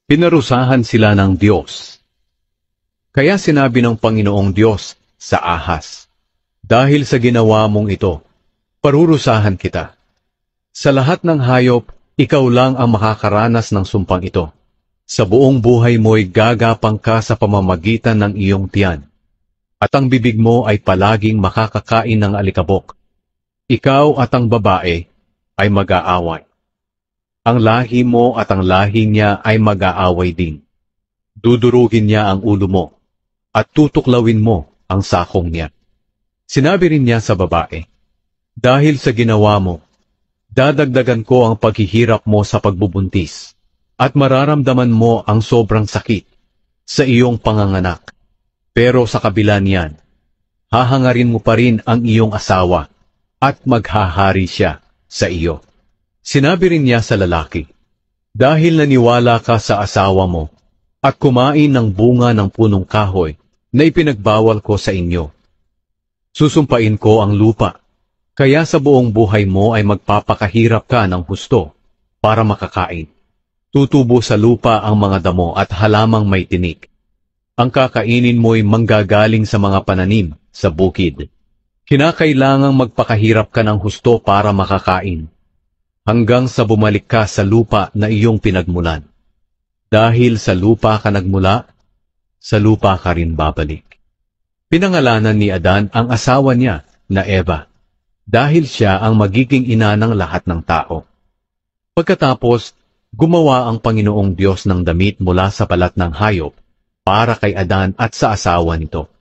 Pinarusahan sila ng Diyos. Kaya sinabi ng Panginoong Diyos sa ahas, "Dahil sa ginawa mong ito, parurusahan kita. Sa lahat ng hayop, ikaw lang ang makakaranas ng sumpang ito. Sa buong buhay mo'y gagapang ka sa pamamagitan ng iyong tiyan, at ang bibig mo ay palaging makakakain ng alikabok. Ikaw at ang babae ay mag-aaway. Ang lahi mo at ang lahi niya ay mag-aaway din. Dudurugin niya ang ulo mo, at tutuklawin mo ang sakong niya." Sinabi rin niya sa babae, "Dahil sa ginawa mo, dadagdagan ko ang paghihirap mo sa pagbubuntis, at mararamdaman mo ang sobrang sakit sa iyong panganganak. Pero sa kabila niyan, hahangarin mo pa rin ang iyong asawa, at maghahari siya sa iyo." Sinabi rin niya sa lalaki, "Dahil naniwala ka sa asawa mo, at kumain ng bunga ng punong kahoy na ipinagbawal ko sa inyo, susumpain ko ang lupa, kaya sa buong buhay mo ay magpapakahirap ka ng husto para makakain. Tutubo sa lupa ang mga damo at halamang may tinik. Ang kakainin mo'y manggagaling sa mga pananim sa bukid. Kinakailangang magpakahirap ka ng husto para makakain, hanggang sa bumalik ka sa lupa na iyong pinagmulan. Dahil sa lupa ka nagmula, sa lupa ka rin babalik." Pinangalanan ni Adan ang asawa niya na Eva, dahil siya ang magiging ina ng lahat ng tao. Pagkatapos, gumawa ang Panginoong Diyos ng damit mula sa balat ng hayop para kay Adan at sa asawa nito.